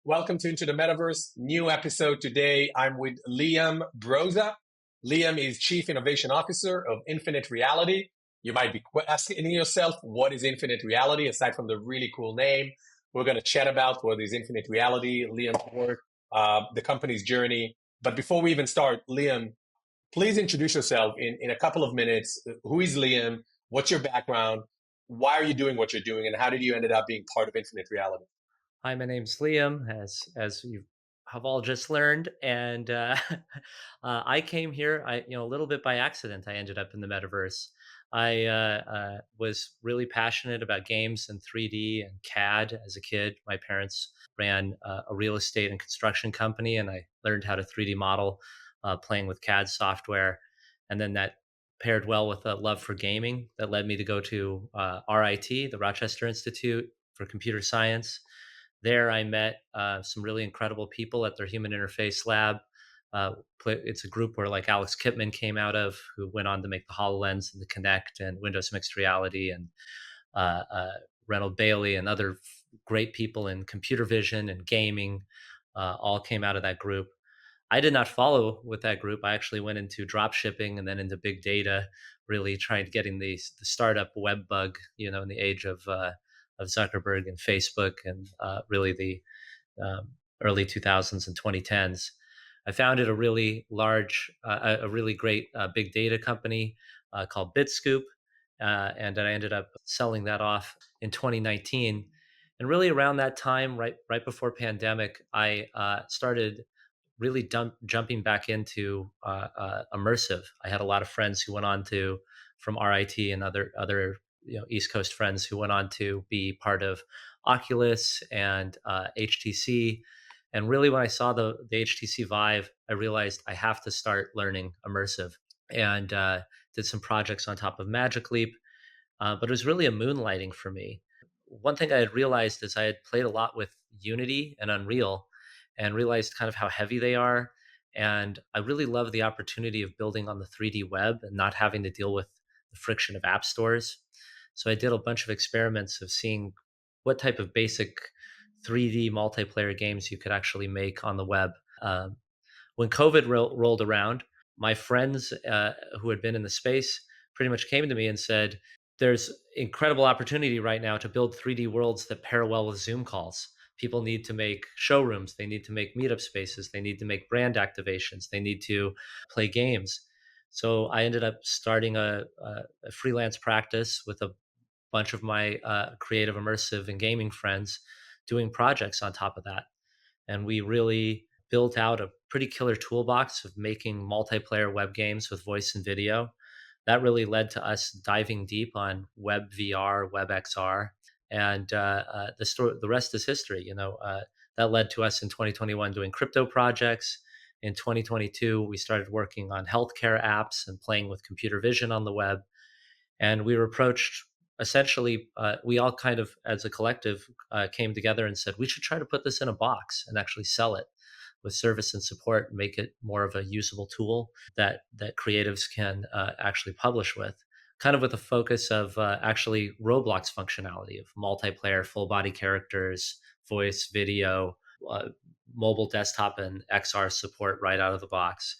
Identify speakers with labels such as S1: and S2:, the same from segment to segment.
S1: Welcome to Into the Metaverse. New episode today. I'm with Liam Broza. Liam is Chief Innovation Officer of Infinite Reality. You might be asking yourself, what is Infinite Reality? Aside from the really cool name, we're going to chat about what is Infinite Reality, Liam's work, the company's journey. But before we even start, Liam, please introduce yourself in a couple of minutes. Who is Liam? What's your background? Why are you doing what you're doing? And how did you ended up being part of Infinite Reality?
S2: Hi, my name's Liam, as you have all just learned, and I came here, a little bit by accident. I ended up in the metaverse. I was really passionate about games and 3D and CAD as a kid. My parents ran a real estate and construction company, and I learned how to 3D model playing with CAD software, and then that paired well with a love for gaming that led me to go to RIT, the Rochester Institute for Computer Science. There, I met some really incredible people at their human interface lab. It's a group where like Alex Kipman came out of, who went on to make the HoloLens and the Kinect and Windows Mixed Reality, and Reynold Bailey and other great people in computer vision and gaming all came out of that group. I did not follow with that group. I actually went into drop shipping and then into big data, really trying to getting the startup web bug, in the age of Zuckerberg and Facebook and really the early 2000s and 2010s. I founded a really large, a really great big data company called BitScoop, and I ended up selling that off in 2019. And really around that time, right before pandemic, I started really jumping back into immersive. I had a lot of friends who went on to from RIT and other East Coast friends who went on to be part of Oculus and HTC. And really, when I saw the HTC Vive, I realized I have to start learning immersive, and did some projects on top of Magic Leap. But it was really a moonlighting for me. One thing I had realized is I had played a lot with Unity and Unreal, and realized kind of how heavy they are. And I really love the opportunity of building on the 3D web and not having to deal with the friction of app stores. So I did a bunch of experiments of seeing what type of basic 3D multiplayer games you could actually make on the web. When COVID rolled around, my friends who had been in the space pretty much came to me and said, there's incredible opportunity right now to build 3D worlds that pair well with Zoom calls. People need to make showrooms, they need to make meetup spaces, they need to make brand activations, they need to play games. So I ended up starting a freelance practice with a bunch of my creative, immersive, and gaming friends doing projects on top of that. And we really built out a pretty killer toolbox of making multiplayer web games with voice and video. That really led to us diving deep on web VR, web XR, and the rest is history. That led to us in 2021 doing crypto projects. In 2022, we started working on healthcare apps and playing with computer vision on the web. And we were approached, essentially, we all kind of, as a collective, came together and said, we should try to put this in a box and actually sell it with service and support, make it more of a usable tool that creatives can actually publish with, kind of with a focus of actually Roblox functionality of multiplayer, full body characters, voice, video, mobile, desktop, and XR support right out of the box.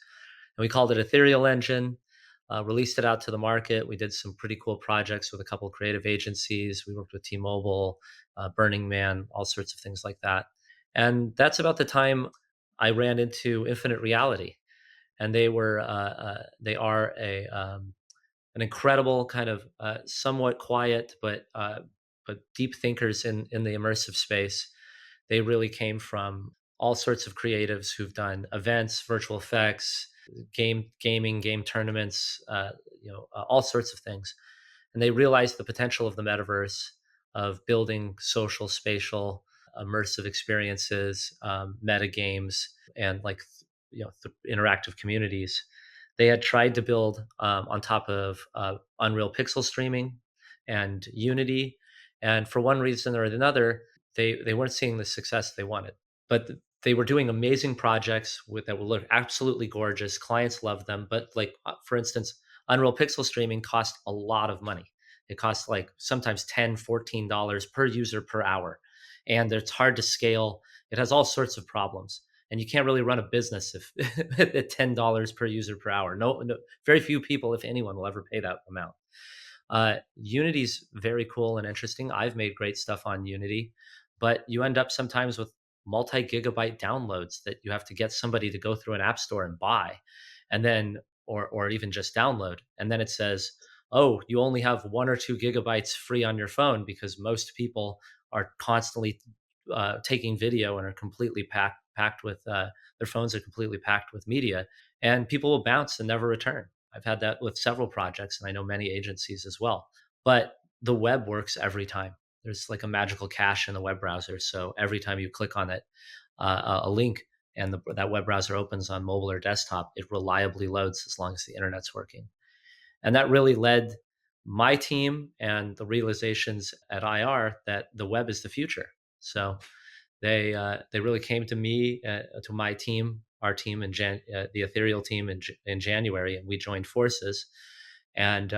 S2: And we called it Ethereal Engine. Released it out to the market. We did some pretty cool projects with a couple of creative agencies. We worked with T-Mobile, Burning Man, all sorts of things like that. And that's about the time I ran into Infinite Reality, and they are an incredible kind of somewhat quiet but deep thinkers in the immersive space. They really came from all sorts of creatives who've done events, virtual effects, game tournaments, all sorts of things. And they realized the potential of the metaverse, of building social, spatial, immersive experiences, meta games, and interactive communities. They had tried to build on top of Unreal Pixel streaming and Unity, and for one reason or another, they weren't seeing the success they wanted. But they were doing amazing projects that would look absolutely gorgeous. Clients loved them, but for instance, Unreal Pixel streaming cost a lot of money. It costs like sometimes $10, $14 per user per hour, and it's hard to scale. It has all sorts of problems, and you can't really run a business if at $10 per user per hour. No, very few people, if anyone, will ever pay that amount. Unity's very cool and interesting. I've made great stuff on Unity, but you end up sometimes with multi-gigabyte downloads that you have to get somebody to go through an app store and buy, and then or even just download. And then it says, oh, you only have 1 or 2 gigabytes free on your phone because most people are constantly taking video and are completely packed with their phones are completely packed with media, and people will bounce and never return. I've had that with several projects, and I know many agencies as well. But the web works every time. There's like a magical cache in the web browser, so every time you click on it, a link, and that web browser opens on mobile or desktop, it reliably loads as long as the internet's working. And that really led my team and the realizations at IR that the web is the future. So they really came to me, to my team, our team, the Ethereal team in January, and we joined forces. And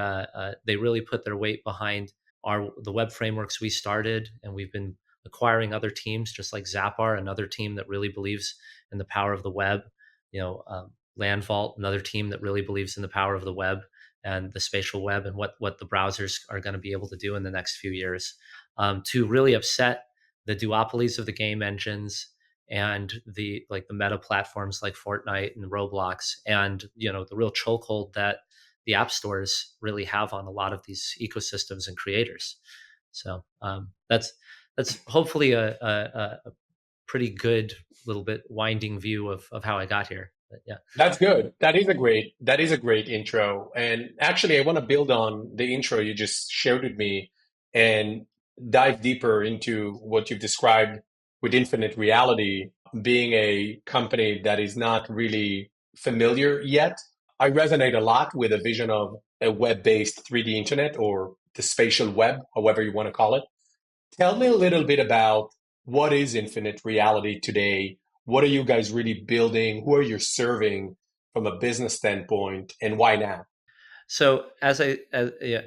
S2: they really put their weight behind the web frameworks we started, and we've been acquiring other teams, just like Zappar, another team that really believes in the power of the web. Landvault, another team that really believes in the power of the web and the spatial web and what the browsers are going to be able to do in the next few years, to really upset the duopolies of the game engines and the meta platforms like Fortnite and Roblox, and the real chokehold that the app stores really have on a lot of these ecosystems and creators. So that's hopefully a pretty good little bit winding view of how I got here. But yeah.
S1: That's good. That is a great intro. And actually, I want to build on the intro you just shared with me and dive deeper into what you've described with Infinite Reality being a company that is not really familiar yet. I resonate a lot with a vision of a web-based 3D internet, or the spatial web, however you want to call it. Tell me a little bit about what is Infinite Reality today. What are you guys really building? Who are you serving from a business standpoint, and why now?
S2: So yeah,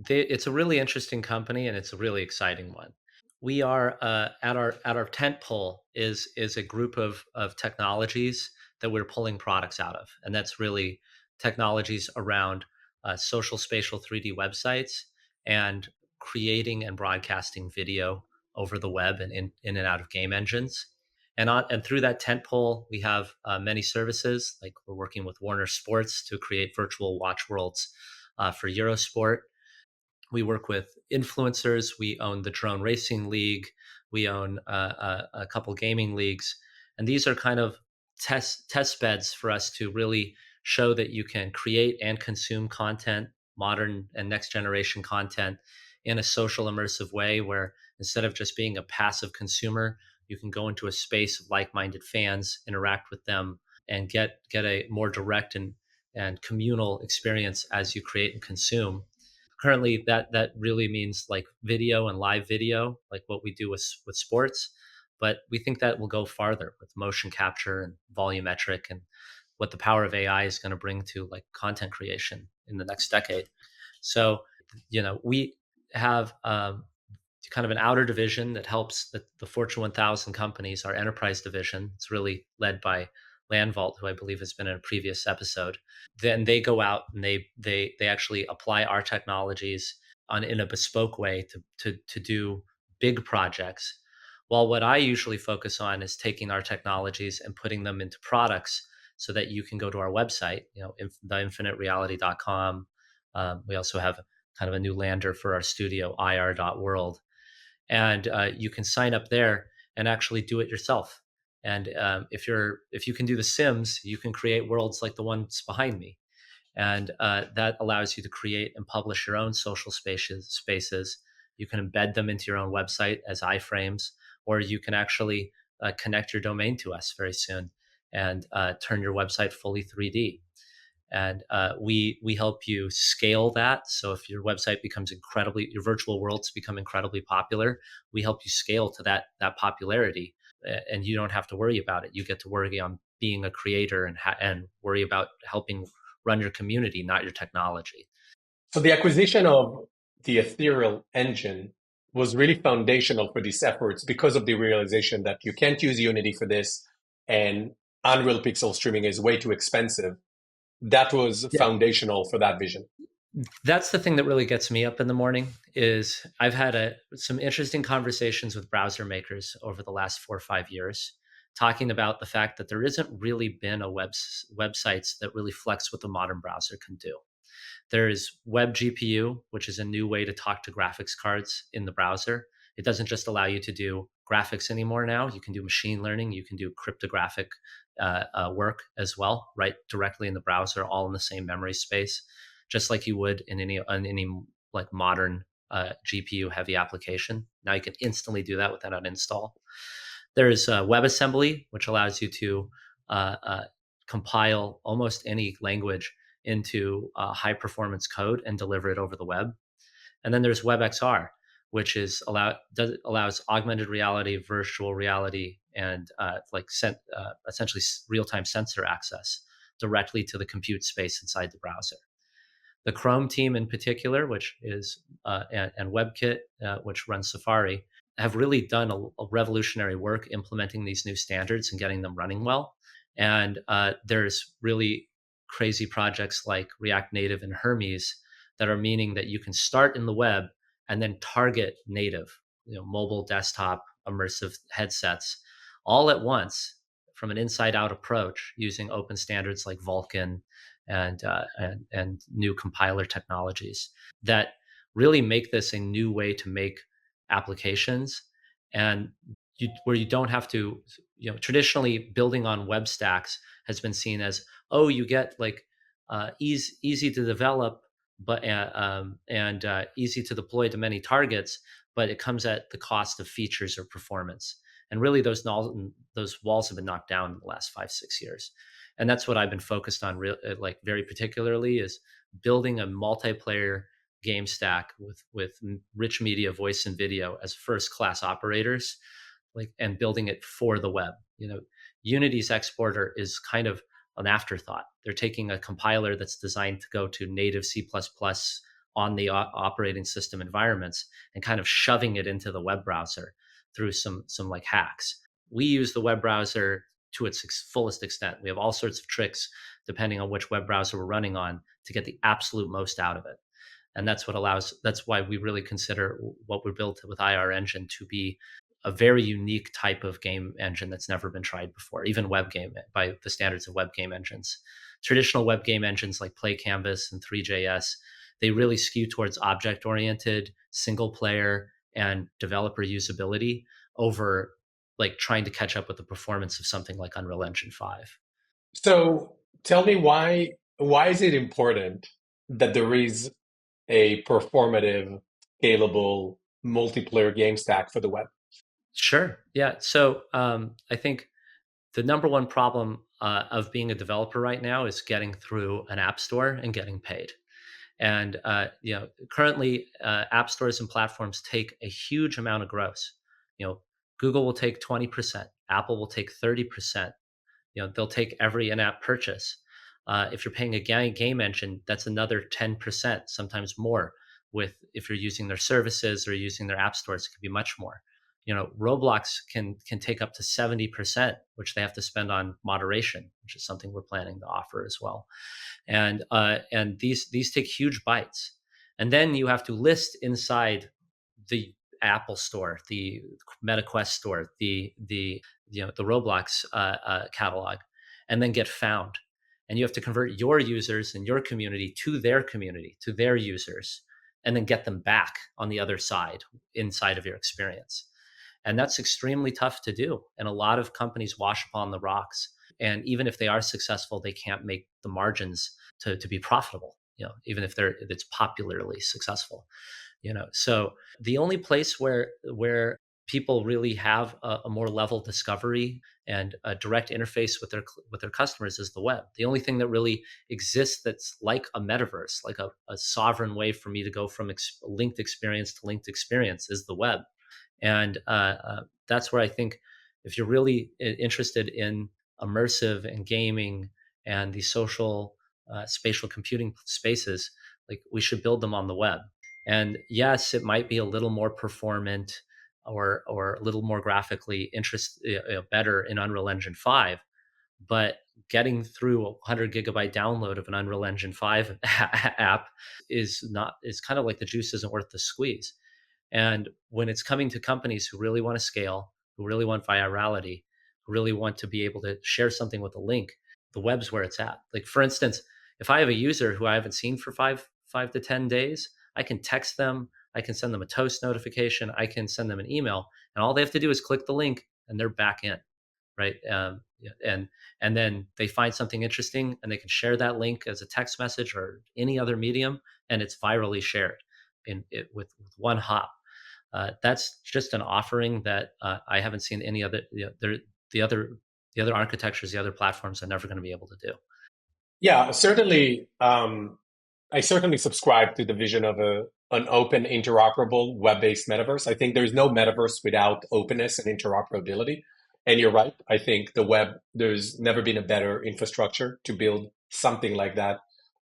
S2: it's a really interesting company, and it's a really exciting one. We are at our tent pole is a group of technologies that we're pulling products out of, and that's really technologies around social spatial 3D websites and creating and broadcasting video over the web and in and out of game engines. And through that tent pole, we have many services. Like, we're working with Warner Sports to create virtual watch worlds for Eurosport. We work with influencers. We own the Drone Racing League. We own a couple gaming leagues, and these are kind of test beds for us to really show that you can create and consume content, modern and next generation content, in a social immersive way, where instead of just being a passive consumer, you can go into a space of like-minded fans, interact with them, and get a more direct and communal experience as you create and consume. Currently, that really means like video and live video, like what we do with sports. But we think that will go farther with motion capture and volumetric, and what the power of AI is going to bring to like content creation in the next decade. So, we have kind of an outer division that helps the Fortune 1000 companies, our enterprise division. It's really led by Landvault, who I believe has been in a previous episode. Then they go out and they actually apply our technologies in a bespoke way to do big projects. While what I usually focus on is taking our technologies and putting them into products so that you can go to our website, theinfinitereality.com. We also have kind of a new lander for our studio, ir.world. And you can sign up there and actually do it yourself. And if you can do the Sims, you can create worlds like the ones behind me, and that allows you to create and publish your own social spaces. You can embed them into your own website as iframes, or you can actually connect your domain to us very soon and turn your website fully 3D. And we help you scale that. So if your website becomes your virtual worlds become incredibly popular, we help you scale to that popularity, and you don't have to worry about it. You get to worry on being a creator and worry about helping run your community, not your technology.
S1: So the acquisition of the Ethereal engine was really foundational for these efforts because of the realization that you can't use Unity for this and Unreal Pixel streaming is way too expensive. That was
S2: Yeah.
S1: foundational for that vision.
S2: That's the thing that really gets me up in the morning is I've had some interesting conversations with browser makers over the last 4 or 5 years, talking about the fact that there isn't really been a websites that really flex what the modern browser can do. There is Web GPU, which is a new way to talk to graphics cards in the browser. It doesn't just allow you to do graphics anymore now. You can do machine learning, you can do cryptographic work as well, right directly in the browser, all in the same memory space, just like you would in any like modern GPU heavy application. Now you can instantly do that without an install. There's WebAssembly, which allows you to compile almost any language into high performance code and deliver it over the web. And then there's WebXR, which allows augmented reality, virtual reality, and essentially real time sensor access directly to the compute space inside the browser. The Chrome team in particular, which is and WebKit, which runs Safari, have really done a revolutionary work implementing these new standards and getting them running well. And there's really crazy projects like React Native and Hermes that are meaning that you can start in the web and then target native, mobile, desktop, immersive headsets all at once from an inside out approach using open standards like Vulkan and new compiler technologies that really make this a new way to make applications, and where you don't have to, traditionally building on web stacks has been seen as, oh, you get like easy to develop, but and easy to deploy to many targets, but it comes at the cost of features or performance. And really, those walls have been knocked down in the last 5-6 years. And that's what I've been focused on, like very particularly, is building a multiplayer game stack with rich media, voice and video as first class operators, like, and building it for the web. Unity's exporter is kind of an afterthought. They're taking a compiler that's designed to go to native C++ on the operating system environments and kind of shoving it into the web browser through some like hacks. We use the web browser to its fullest extent. We have all sorts of tricks depending on which web browser we're running on to get the absolute most out of it. And that's why we really consider what we built with IR Engine to be a very unique type of game engine that's never been tried before, even web game by the standards of web game engines. Traditional web game engines like Play Canvas and 3JS, they really skew towards object-oriented, single player, and developer usability over like trying to catch up with the performance of something like Unreal Engine 5.
S1: So tell me why is it important that there is a performative, scalable multiplayer game stack for the web?
S2: Sure. Yeah. So I think the number one problem of being a developer right now is getting through an app store and getting paid. And currently, app stores and platforms take a huge amount of gross. Google will take 20%, Apple will take 30%. They'll take every in-app purchase. If you're paying a game engine, that's another 10%, sometimes more. If you're using their services or using their app stores, it could be much more. Roblox can take up to 70%, which they have to spend on moderation, which is something we're planning to offer as well. And these take huge bites. And then you have to list inside the Apple store, the MetaQuest store, the Roblox catalog, and then get found. And you have to convert your users and your community to their users, and then get them back on the other side inside of your experience. And that's extremely tough to do. And a lot of companies wash upon the rocks. And even if they are successful, they can't make the margins to be profitable, even if it's popularly successful. So the only place where people really have a more level discovery and a direct interface with their customers is the web. The only thing that really exists that's like a metaverse, like a sovereign way for me to go from linked experience to linked experience, is the web. And that's where I think if you're really interested in immersive and gaming and the social spatial computing spaces, like, we should build them on the web. And yes, it might be a little more performant or a little more graphically better in Unreal Engine 5, but getting through a 100 gigabyte download of an Unreal Engine 5 app is kind of like the juice isn't worth the squeeze. And when it's coming to companies who really want to scale, who really want virality, who really want to be able to share something with a link, the web's where it's at. Like for instance, if I have a user who I haven't seen for five to 10 days, I can text them, I can send them a toast notification, I can send them an email, and all they have to do is click the link and they're back in, right? Yeah, and then they find something interesting and they can share that link as a text message or any other medium, and it's virally shared with one hop. That's just an offering that I haven't seen any other. The other the other architectures, the other platforms are never going to be able to do.
S1: Yeah, certainly. I certainly subscribe to the vision of an open, interoperable, web-based metaverse. I think there's no metaverse without openness and interoperability. And you're right. I think the web, there's never been a better infrastructure to build something like that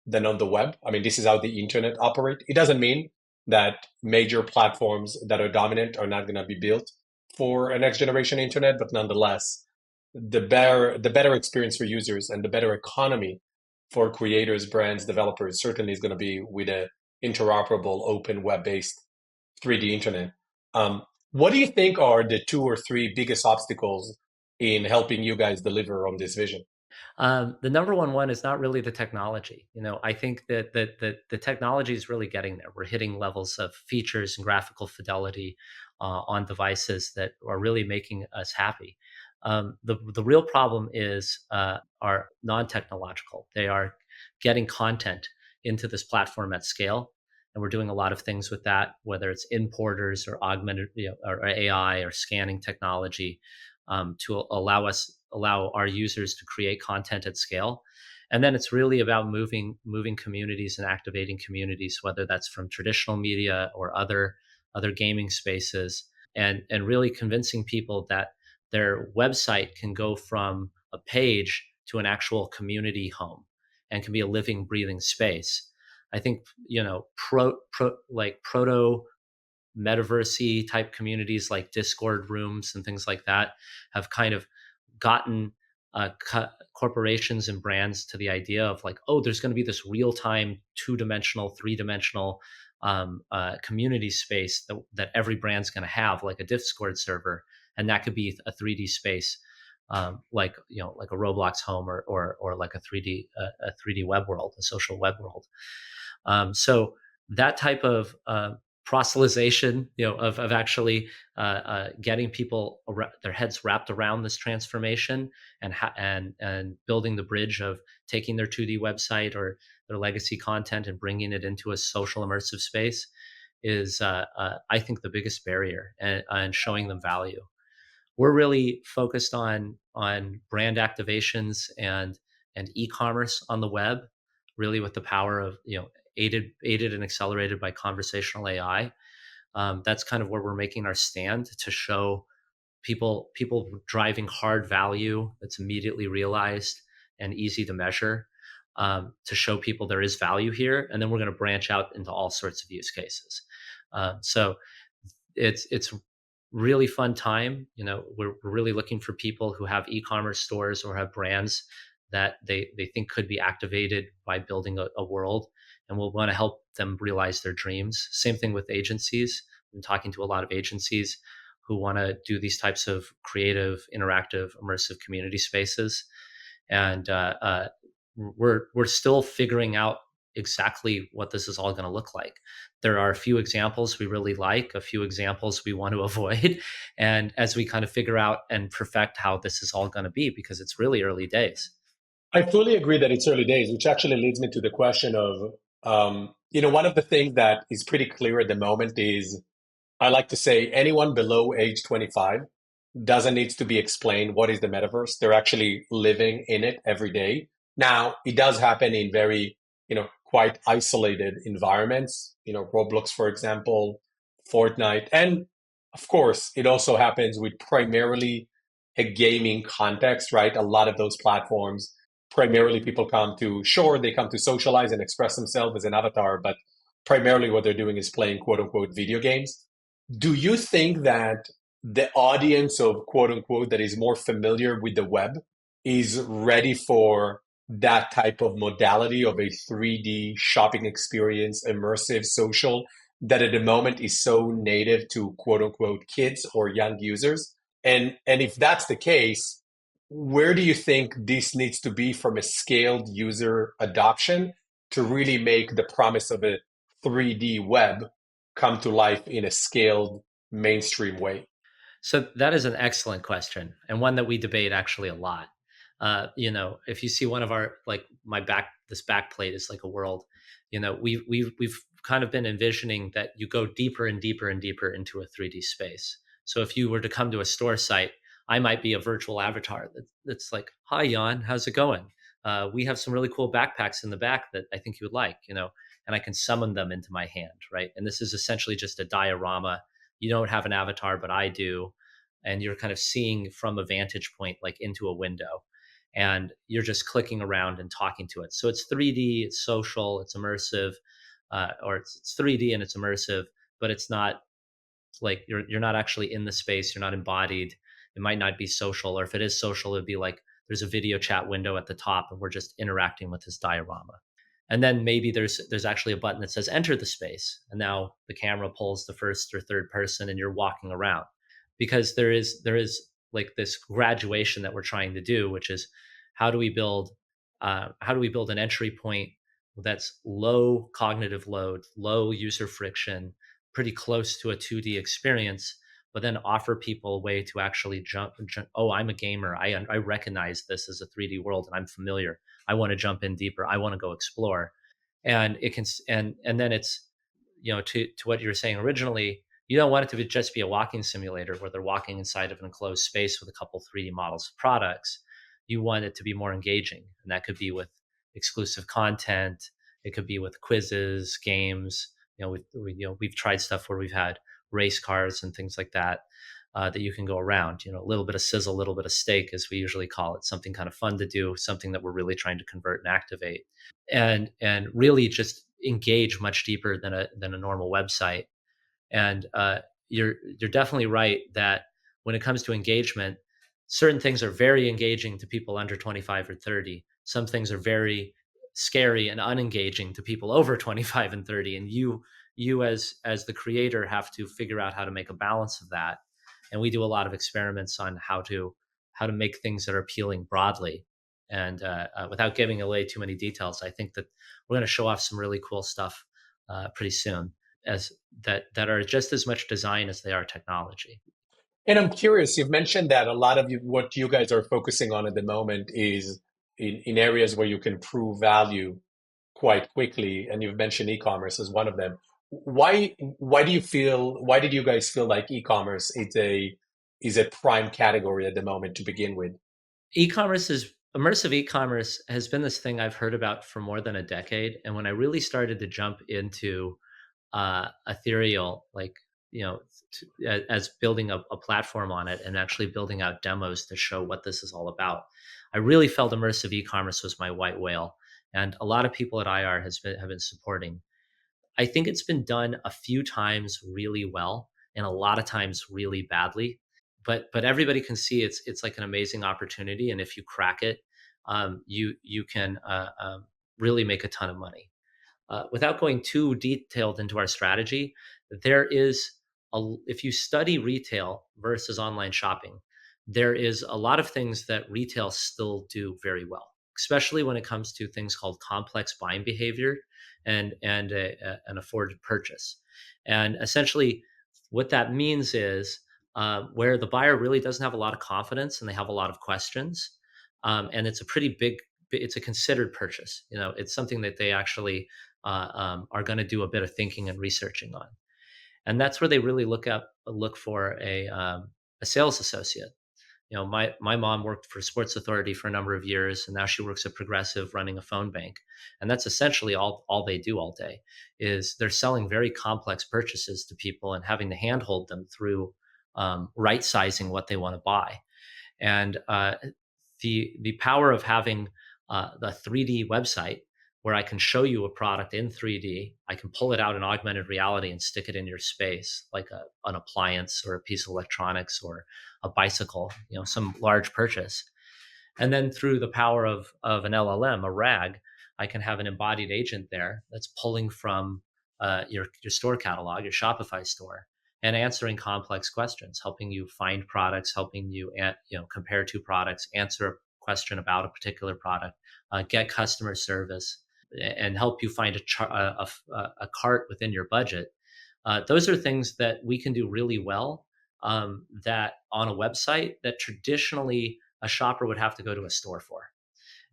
S1: than on the web. I mean, this is how the internet operates. It doesn't mean that major platforms that are dominant are not going to be built for a next generation internet, but nonetheless, the better experience for users and the better economy for creators, brands, developers certainly is going to be with a interoperable, open, web-based 3D internet. What do you think are the two or three biggest obstacles in helping you guys deliver on this vision?
S2: The number one is not really the technology. I think that the technology is really getting there. We're hitting levels of features and graphical fidelity on devices that are really making us happy. The real problem is are non-technological. They are getting content into this platform at scale, and we're doing a lot of things with that, whether it's importers or augmented, or AI or scanning technology, to allow our users to create content at scale. And then it's really about moving communities and activating communities, whether that's from traditional media or other gaming spaces, and really convincing people that their website can go from a page to an actual community home and can be a living, breathing space. I think like proto metaversey type communities like Discord rooms and things like that have kind of gotten corporations and brands to the idea of like, oh, there's going to be this real time, two-dimensional, three-dimensional community space that every brand's going to have, like a Discord server, and that could be a 3D space, like a Roblox home or like a 3D web world, a social web world. So that type of proselytization, of actually getting people their heads wrapped around this transformation and building the bridge of taking their 2D website or their legacy content and bringing it into a social immersive space is, I think, the biggest barrier, and showing them value. We're really focused on brand activations and e-commerce on the web, really with the power of aided and accelerated by conversational AI. That's kind of where we're making our stand, to show people driving hard value that's immediately realized and easy to measure, to show people there is value here, and then we're going to branch out into all sorts of use cases. So it's really fun time. We're really looking for people who have e-commerce stores or have brands that they think could be activated by building a world, and we'll want to help them realize their dreams. Same thing with agencies. I'm talking to a lot of agencies who want to do these types of creative, interactive, immersive community spaces, and we're still figuring out exactly what this is all going to look like. There are a few examples we really like, a few examples we want to avoid, and as we kind of figure out and perfect how this is all going to be, because it's really early days.
S1: I fully agree that it's early days, which actually leads me to the question of, one of the things that is pretty clear at the moment is I like to say anyone below age 25 doesn't need to be explained what is the metaverse. They're actually living in it every day. Now, it does happen in very, quite isolated environments, Roblox, for example, Fortnite. And of course, it also happens with primarily a gaming context, right? A lot of those platforms, primarily people come to, sure, they come to socialize and express themselves as an avatar, but primarily what they're doing is playing quote unquote video games. Do you think that the audience of quote unquote that is more familiar with the web is ready for that type of modality of a 3D shopping experience, immersive, social, that at the moment is so native to quote unquote kids or young users? And if that's the case, where do you think this needs to be from a scaled user adoption to really make the promise of a 3D web come to life in a scaled mainstream way?
S2: So that is an excellent question, and one that we debate actually a lot. If you see one of our, like, this back plate is like a world. We've kind of been envisioning that you go deeper and deeper and deeper into a 3D space. So if you were to come to a store site, I might be a virtual avatar that's like, "Hi, Jan, how's it going? We have some really cool backpacks in the back that I think you would like." And I can summon them into my hand, right? And this is essentially just a diorama. You don't have an avatar, but I do. And you're kind of seeing from a vantage point, like into a window. And you're just clicking around and talking to it. So it's 3D, it's social, it's immersive, or it's 3D and it's immersive, but it's not like you're not actually in the space, you're not embodied. It might not be social, or if it is social, it'd be like there's a video chat window at the top and we're just interacting with this diorama. And then maybe there's actually a button that says enter the space, and now the camera pulls the first or third person and you're walking around, because there is like this graduation that we're trying to do, which is how do we build an entry point that's low cognitive load, low user friction, pretty close to a 2D experience, but then offer people a way to actually jump. Oh, I'm a gamer. I recognize this as a 3D world and I'm familiar. I want to jump in deeper. I want to go explore. And it can, and then it's, to what you were saying originally, you don't want it to just be a walking simulator where they're walking inside of an enclosed space with a couple 3D models of products. You want it to be more engaging. And that could be with exclusive content. It could be with quizzes, games. We've tried stuff where we've had race cars and things like that, that you can go around. A little bit of sizzle, a little bit of steak, as we usually call it, something kind of fun to do, something that we're really trying to convert and activate, and really just engage much deeper than a normal website. And you're definitely right that when it comes to engagement, certain things are very engaging to people under 25 or 30. Some things are very scary and unengaging to people over 25 and 30. And you as the creator have to figure out how to make a balance of that. And we do a lot of experiments on how to make things that are appealing broadly. And without giving away too many details, I think that we're going to show off some really cool stuff pretty soon, as that are just as much design as they are technology.
S1: And I'm curious, you've mentioned that a lot of what you guys are focusing on at the moment is in areas where you can prove value quite quickly, and you've mentioned e-commerce as one of them. Why did you guys feel like e-commerce is a prime category at the moment to begin with?
S2: Immersive e-commerce has been this thing I've heard about for more than a decade. And when I really started to jump into ethereal, like, as building a platform on it and actually building out demos to show what this is all about, I really felt immersive e-commerce was my white whale. And a lot of people at IR have been supporting. I think it's been done a few times really well and a lot of times really badly. But everybody can see it's like an amazing opportunity, and if you crack it, you can really make a ton of money. Without going too detailed into our strategy, there is if you study retail versus online shopping, there is a lot of things that retail still do very well, especially when it comes to things called complex buying behavior and an afforded purchase. And essentially, what that means is where the buyer really doesn't have a lot of confidence and they have a lot of questions, and it's a pretty big, it's a considered purchase. It's something that they actually are going to do a bit of thinking and researching on, and that's where they really look for a sales associate. My mom worked for Sports Authority for a number of years, and now she works at Progressive running a phone bank, and that's essentially all they do all day. Is they're selling very complex purchases to people and having to handhold them through right sizing what they want to buy. And the power of having the 3D website where I can show you a product in 3D. I can pull it out in augmented reality and stick it in your space, like an appliance or a piece of electronics or a bicycle, some large purchase. And then through the power of an LLM, a RAG, I can have an embodied agent there that's pulling from your store catalog, your Shopify store, and answering complex questions, helping you find products, helping you compare two products, answer a question about a particular product, get customer service, and help you find a cart within your budget. Those are things that we can do really well. That on a website that traditionally a shopper would have to go to a store for.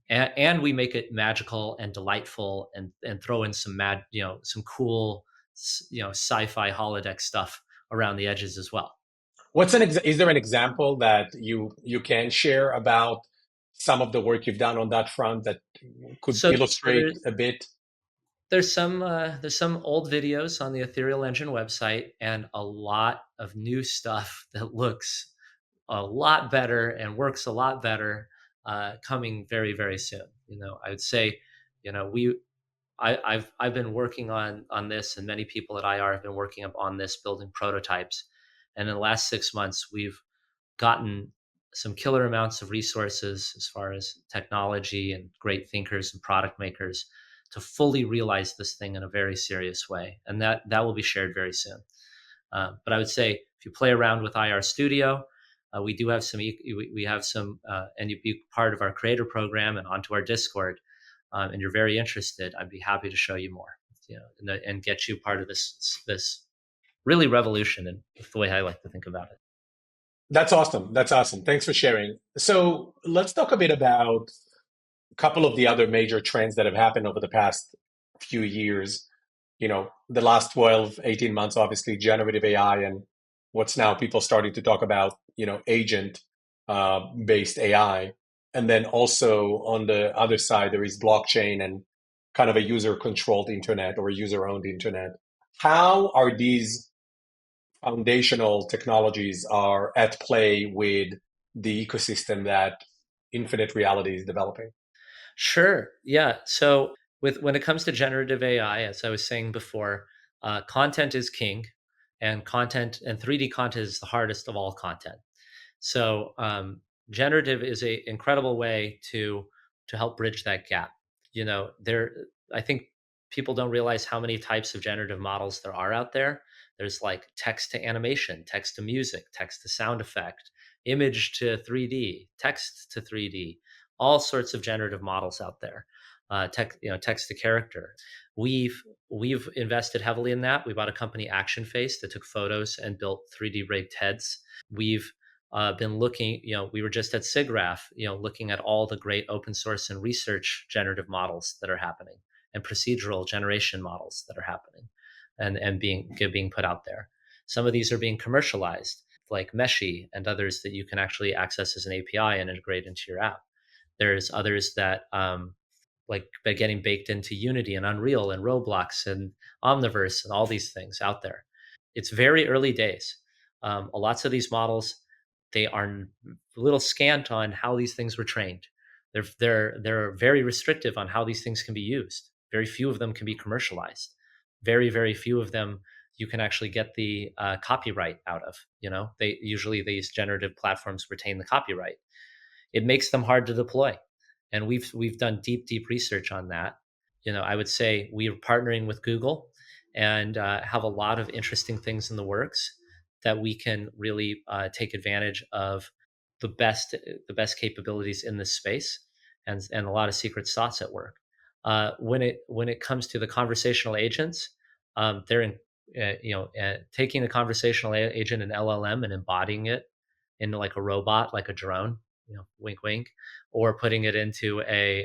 S2: And we make it magical and delightful, and throw in some cool, sci-fi holodeck stuff around the edges as well.
S1: Is there an example that you can share about some of the work you've done on that front that could
S2: So
S1: illustrate a bit?
S2: there's some old videos on the Ethereal Engine website, and a lot of new stuff that looks a lot better and works a lot better, coming very, very soon. I would say, you know, we I've been working on this, and many people at IR have been working on this, building prototypes. And in the last 6 months, we've gotten some killer amounts of resources as far as technology and great thinkers and product makers to fully realize this thing in a very serious way, and that will be shared very soon. But I would say, if you play around with IR Studio, we do have we have some, and you'd be part of our creator program and onto our Discord, and you're very interested, I'd be happy to show you more, and get you part of this really revolution, and the way I like to think about it.
S1: That's awesome. That's awesome. Thanks for sharing. So let's talk a bit about a couple of the other major trends that have happened over the past few years. The last 12, 18 months, obviously, generative AI, and what's now people starting to talk about, agent based AI. And then also on the other side, there is blockchain and kind of a user controlled internet or user owned internet. How are these foundational technologies are at play with the ecosystem that infinite reality is developing?
S2: Sure. Yeah. So when it comes to generative AI, as I was saying before, content is king, and 3D content is the hardest of all content. So generative is a incredible way to help bridge that gap. I think people don't realize how many types of generative models there are out there. There's like text to animation, text to music, text to sound effect, image to 3D, text to 3D, all sorts of generative models out there. Text to character. We've invested heavily in that. We bought a company, Action Face, that took photos and built 3D rigged heads. We've been looking, we were just at SIGGRAPH, looking at all the great open source and research generative models that are happening, and procedural generation models that are happening, and being put out there. Some of these are being commercialized, like Meshi and others that you can actually access as an API and integrate into your app. There's others that like getting baked into Unity and Unreal and Roblox and Omniverse and all these things out there. It's very early days. Lots of these models, they are a little scant on how these things were trained. They're very restrictive on how these things can be used. Very few of them can be commercialized. Very, very few of them you can actually get the copyright out of. These generative platforms retain the copyright. It makes them hard to deploy, and we've done deep research on that. I would say we are partnering with Google, and have a lot of interesting things in the works that we can really take advantage of the best capabilities in this space, and a lot of secret sauce at work. When it comes to the conversational agents, they're in, taking a conversational agent, an LLM, and embodying it into like a robot, like a drone, wink wink, or putting it into a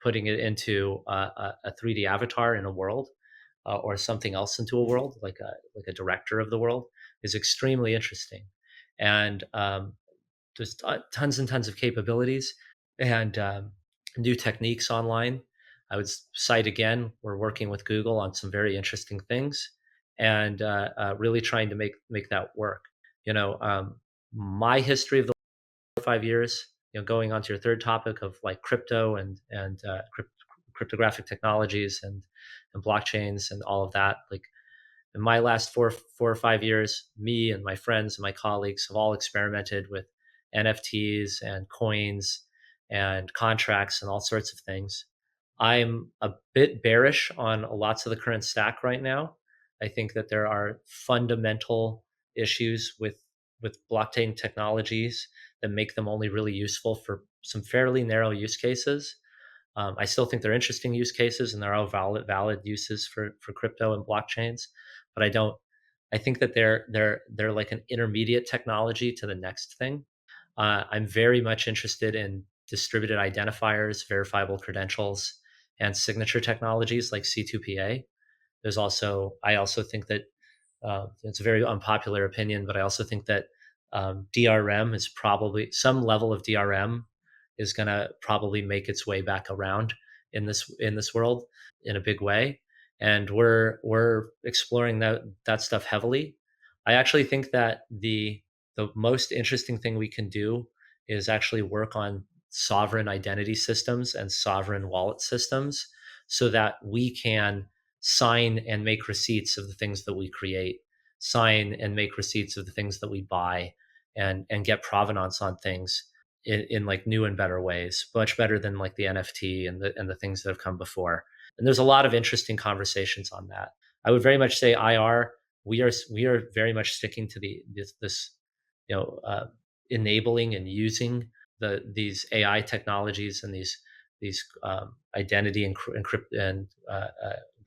S2: 3D avatar in a world, or something else into a world, like a director of the world, is extremely interesting. And there's tons and tons of capabilities, and new techniques online. I would cite again, we're working with Google on some very interesting things, and really trying to make that work. My history of the 5 years, going on to your third topic of like crypto and cryptographic technologies and blockchains and all of that. Like in my last 4 or 5 years, me and my friends and my colleagues have all experimented with NFTs and coins and contracts and all sorts of things. I'm a bit bearish on lots of the current stack right now. I think that there are fundamental issues with blockchain technologies that make them only really useful for some fairly narrow use cases. I still think they're interesting use cases and there are valid uses for crypto and blockchains, but I don't. I think that they're like an intermediate technology to the next thing. I'm very much interested in distributed identifiers, verifiable credentials, and signature technologies like C2PA. I also think that it's a very unpopular opinion, but I also think that DRM is probably some level of DRM is going to probably make its way back around in this world in a big way, and we're exploring that stuff heavily. I actually think that the most interesting thing we can do is actually work on sovereign identity systems and sovereign wallet systems so that we can sign and make receipts of the things that we create, sign and make receipts of the things that we buy, and get provenance on things in like new and better ways, much better than like the NFT and the things that have come before. And there's a lot of interesting conversations on that. I would very much say IR. We are very much sticking to this you know enabling and using these AI technologies and these identity and encrypt and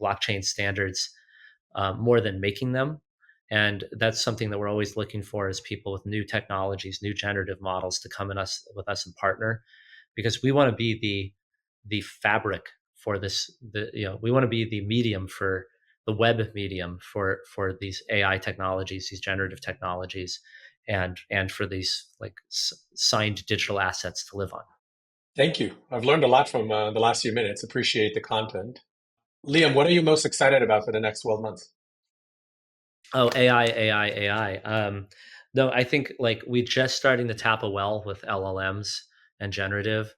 S2: blockchain standards more than making them. And that's something that we're always looking for as people with new technologies, new generative models to come with us and partner, because we want to be the fabric for this. We want to be the medium for the web medium for these AI technologies, these generative technologies, and for these like signed digital assets to live on.
S1: Thank you. I've learned a lot from the last few minutes. Appreciate the content. Liam, what are you most excited about for the next 12 months?
S2: Oh, AI, AI, AI. No, I think like we're just starting to tap a well with LLMs and generative,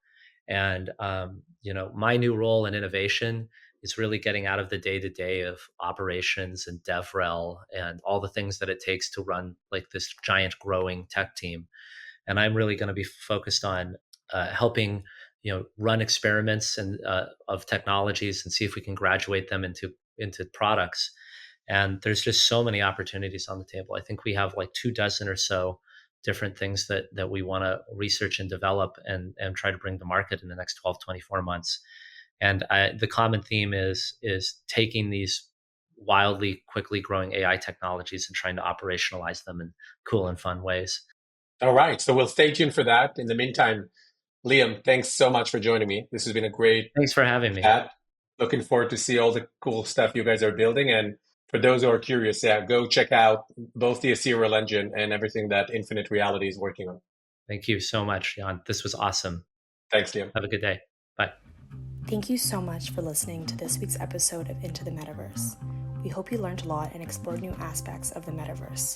S2: and my new role in innovation is really getting out of the day to day of operations and DevRel and all the things that it takes to run like this giant growing tech team. And I'm really going to be focused on helping run experiments and of technologies and see if we can graduate them into products. And there's just so many opportunities on the table. I think we have like 24 or so different things that we want to research and develop and try to bring to market in the next 12, 24 months. And the common theme is taking these wildly quickly growing AI technologies and trying to operationalize them in cool and fun ways.
S1: All right. So we'll stay tuned for that. In the meantime, Liam, thanks so much for joining me. This has been a great
S2: Thanks for having me.
S1: chat. Looking forward to see all the cool stuff you guys are building. And for those who are curious, go check out both the Ethereal engine and everything that Infinite Reality is working on.
S2: Thank you so much, Jan. This was awesome.
S1: Thanks, Liam.
S2: Have a good day. Bye.
S3: Thank you so much for listening to this week's episode of Into the Metaverse. We hope you learned a lot and explored new aspects of the Metaverse.